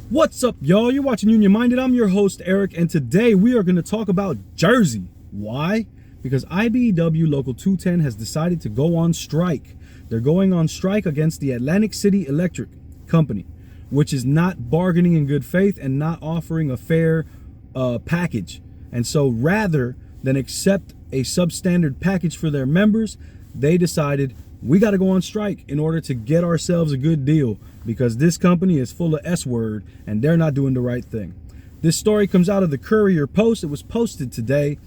What's up, y'all? You're watching Union Minded. I'm your host, Eric, and today we are going to talk about Jersey. Why? Because IBEW Local 210 has decided to go on strike. They're going on strike against the Atlantic City Electric Company, which is not bargaining in good faith and not offering a fair package. And so rather than accept a substandard package for their members, they decided we got to go on strike in order to get ourselves a good deal, because this company is full of S-word and they're not doing the right thing. This story comes out of the Courier Post. It was posted today,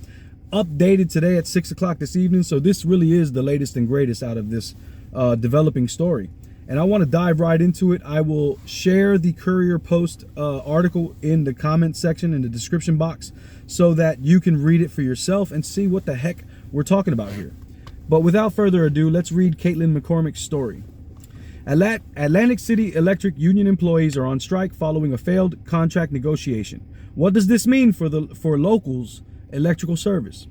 updated today at 6 o'clock this evening. So this really is the latest and greatest out of this developing story. And I want to dive right into it. I will share the Courier Post article in the comment section in the description box so that you can read it for yourself and see what the heck we're talking about here. But without further ado, let's read Caitlin McCormick's story. Atlantic City Electric union employees are on strike following a failed contract negotiation. What does this mean for locals' electrical service?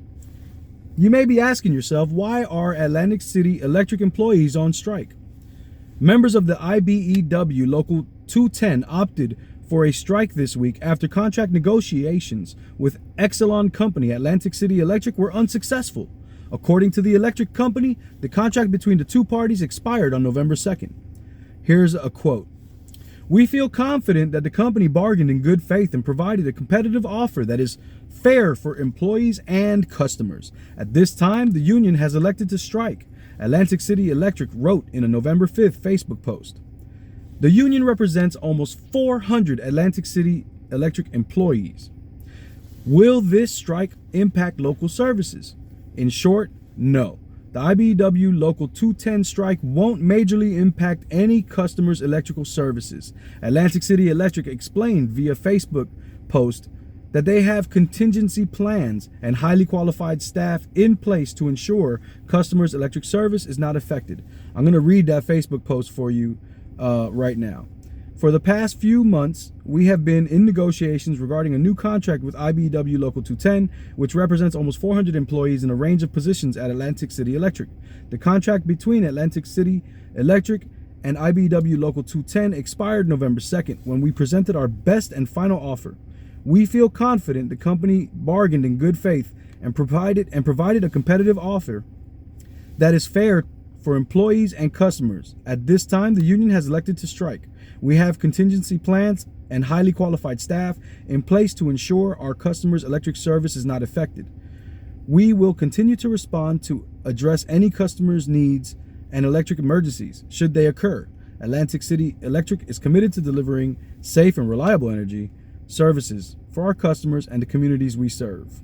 You may be asking yourself, why are Atlantic City Electric employees on strike? Members of the IBEW Local 210 opted for a strike this week after contract negotiations with Exelon Company Atlantic City Electric were unsuccessful. According to the electric company, the contract between the two parties expired on November 2nd. Here's a quote. "We feel confident that the company bargained in good faith and provided a competitive offer that is fair for employees and customers. At this time, the union has elected to strike," Atlantic City Electric wrote in a November 5th Facebook post. The union represents almost 400 Atlantic City Electric employees. Will this strike impact local services? In short, no. The IBEW Local 210 strike won't majorly impact any customers' electrical services. Atlantic City Electric explained via Facebook post that they have contingency plans and highly qualified staff in place to ensure customers' electric service is not affected. I'm going to read that Facebook post for you right now. "For the past few months, we have been in negotiations regarding a new contract with IBEW Local 210, which represents almost 400 employees in a range of positions at Atlantic City Electric. The contract between Atlantic City Electric and IBEW Local 210 expired November 2nd when we presented our best and final offer. We feel confident the company bargained in good faith and provided a competitive offer that is fair for employees and customers. At this time, the union has elected to strike. We have contingency plans and highly qualified staff in place to ensure our customers' electric service is not affected. We will continue to respond to address any customers' needs and electric emergencies should they occur. Atlantic City Electric is committed to delivering safe and reliable energy services for our customers and the communities we serve."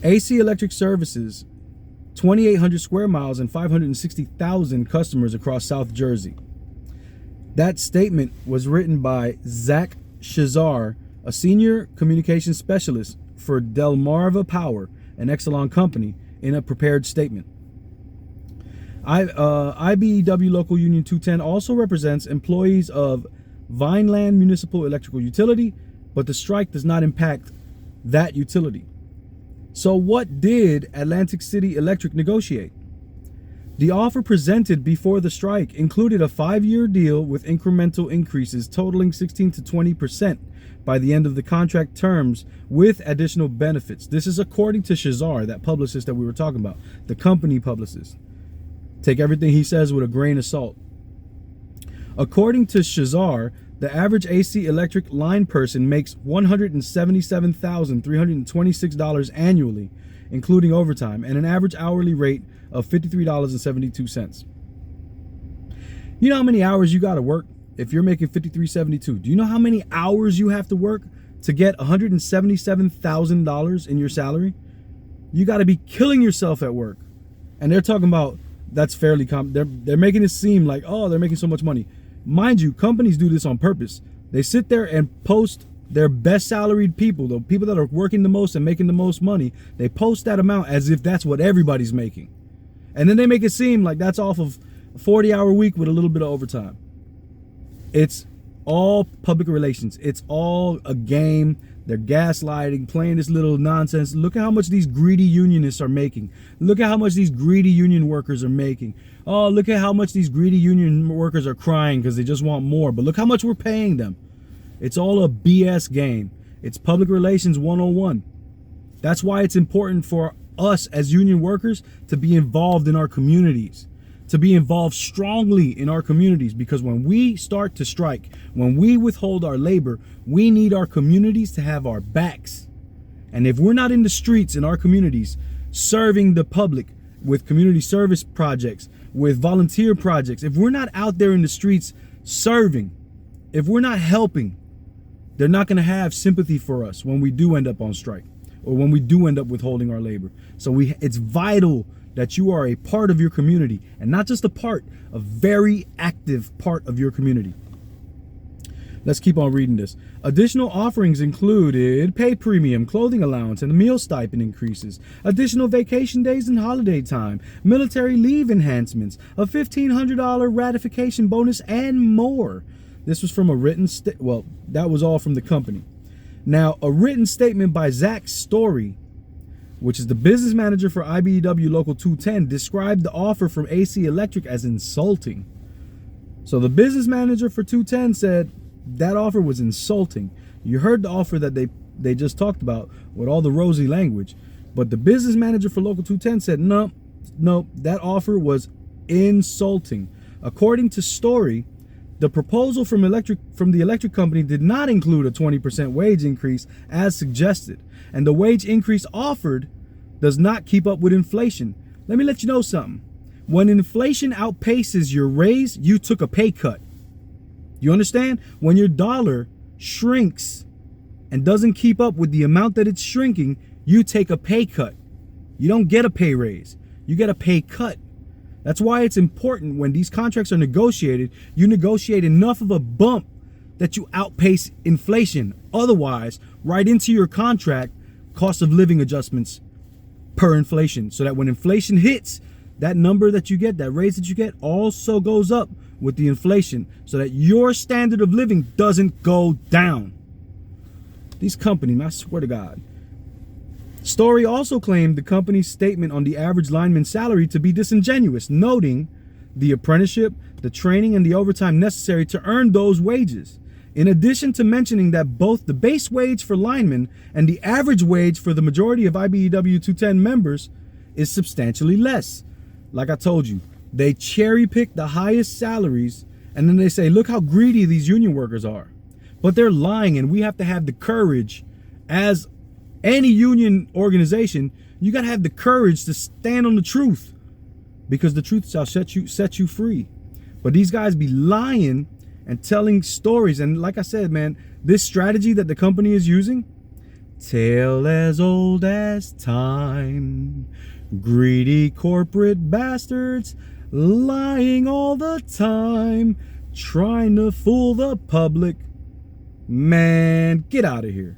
AC Electric services 2,800 square miles and 560,000 customers across South Jersey. That statement was written by Zach Shazar, a senior communications specialist for Delmarva Power, an Exelon company, in a prepared statement. IBEW Local Union 210 also represents employees of Vineland Municipal Electrical Utility, but the strike does not impact that utility. So what did Atlantic City Electric negotiate? The offer presented before the strike included a 5-year deal with incremental increases totaling 16 to 20% by the end of the contract terms with additional benefits. This is according to Shazar, that publicist that we were talking about, the company publicist. Take everything he says with a grain of salt. According to Shazar, the average AC electric line person makes $177,326 annually, including overtime, and an average hourly rate of $53.72. You know how many hours you got to work if you're making $53.72? Do you know how many hours you have to work to get $177,000 in your salary? You got to be killing yourself at work. And they're talking about that's fairly they're making it seem like, oh, they're making so much money. Mind you, companies do this on purpose. They sit there and post their best salaried people, the people that are working the most and making the most money. They post that amount as if that's what everybody's making. And then they make it seem like that's off of a 40-hour week with a little bit of overtime. It's all public relations. It's all a game. They're gaslighting, playing this little nonsense. Look at how much these greedy unionists are making. Look at how much these greedy union workers are making. Oh, look at how much these greedy union workers are crying because they just want more. But look how much we're paying them. It's all a BS game. It's public relations 101. That's why it's important for us as union workers to be involved in our communities, to be involved strongly in our communities, because when we start to strike, when we withhold our labor, we need our communities to have our backs. And if we're not in the streets in our communities serving the public with community service projects, with volunteer projects, if we're not out there in the streets serving, if we're not helping, they're not going to have sympathy for us when we do end up on strike or when we do end up withholding our labor. So it's vital that you are a part of your community, and not just a part, a very active part of your community. Let's keep on reading this. Additional offerings included pay premium, clothing allowance, and meal stipend increases, additional vacation days and holiday time, military leave enhancements, a $1,500 ratification bonus, and more. This was from a written well, that was all from the company. Now, a written statement by Zach Story, which is the business manager for IBEW Local 210, described the offer from AC Electric as insulting. So the business manager for 210 said that offer was insulting. You heard the offer that they just talked about with all the rosy language, but the business manager for Local 210 said no, that offer was insulting. According to Story, the proposal from the electric company did not include a 20% wage increase as suggested, and the wage increase offered does not keep up with inflation. Let me let you know something. When inflation outpaces your raise, you took a pay cut. You understand? When your dollar shrinks and doesn't keep up with the amount that it's shrinking, you take a pay cut. You don't get a pay raise. You get a pay cut. That's why it's important when these contracts are negotiated, you negotiate enough of a bump that you outpace inflation. Otherwise, right into your contract, cost of living adjustments per inflation, so that when inflation hits, that number that you get, that raise that you get, also goes up with the inflation, so that your standard of living doesn't go down. These companies, I swear to God. Story also claimed the company's statement on the average lineman salary to be disingenuous, noting the apprenticeship, the training, and the overtime necessary to earn those wages. In addition to mentioning that both the base wage for linemen and the average wage for the majority of IBEW 210 members is substantially less. Like I told you, they cherry pick the highest salaries, and then they say, look how greedy these union workers are. But they're lying, and we have to have the courage, as any union organization, you got to have the courage to stand on the truth, because the truth shall set you free. But these guys be lying and telling stories. And like I said, man, this strategy that the company is using, tale as old as time, greedy corporate bastards lying all the time, trying to fool the public. Man, get out of here.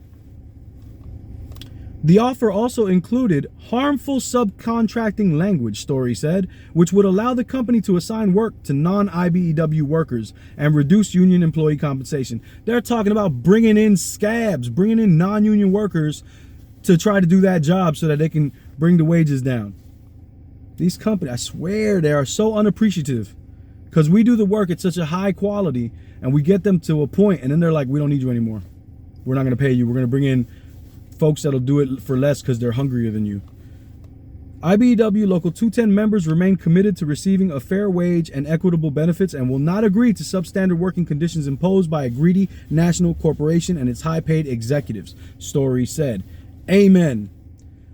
The offer also included harmful subcontracting language, Story said, which would allow the company to assign work to non-IBEW workers and reduce union employee compensation. They're talking about bringing in scabs, bringing in non-union workers to try to do that job so that they can bring the wages down. These companies, I swear, they are so unappreciative, because we do the work at such a high quality and we get them to a point and then they're like, we don't need you anymore. We're not going to pay you. We're going to bring in folks that'll do it for less because they're hungrier than you. IBEW Local 210 members remain committed to receiving a fair wage and equitable benefits and will not agree to substandard working conditions imposed by a greedy national corporation and its high-paid executives, Story said. Amen.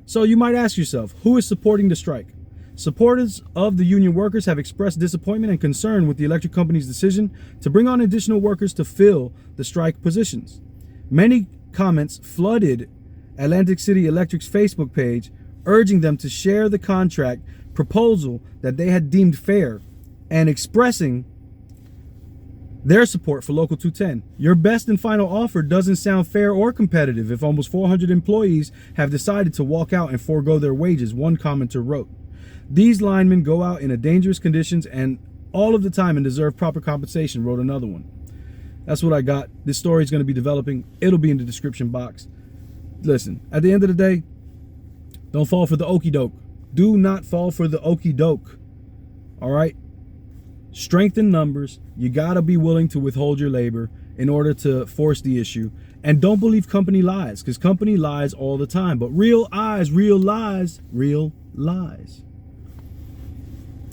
So you might ask yourself, who is supporting the strike? Supporters of the union workers have expressed disappointment and concern with the electric company's decision to bring on additional workers to fill the strike positions. Many comments flooded Atlantic City Electric's Facebook page, urging them to share the contract proposal that they had deemed fair and expressing their support for Local 210. Your best and final offer doesn't sound fair or competitive if almost 400 employees have decided to walk out and forego their wages, one commenter wrote. These linemen go out in dangerous conditions and all of the time and deserve proper compensation, wrote another one. That's what I got. This story is going to be developing. It'll be in the description box. Listen, at the end of the day, don't fall for the okie doke. Do not fall for the okie doke. All right? Strength in numbers. You got to be willing to withhold your labor. in order to force the issue. And don't believe company lies, because company lies all the time. But real eyes, real lies, real lies.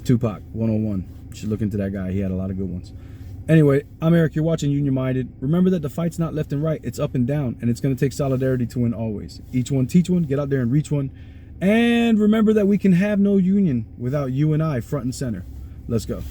Tupac 101. You should look into that guy. He had a lot of good ones. Anyway, I'm Eric. You're watching Union Minded. Remember that the fight's not left and right. It's up and down. And it's going to take solidarity to win always. Each one teach one. Get out there and reach one. And remember that we can have no union without you and I front and center. Let's go.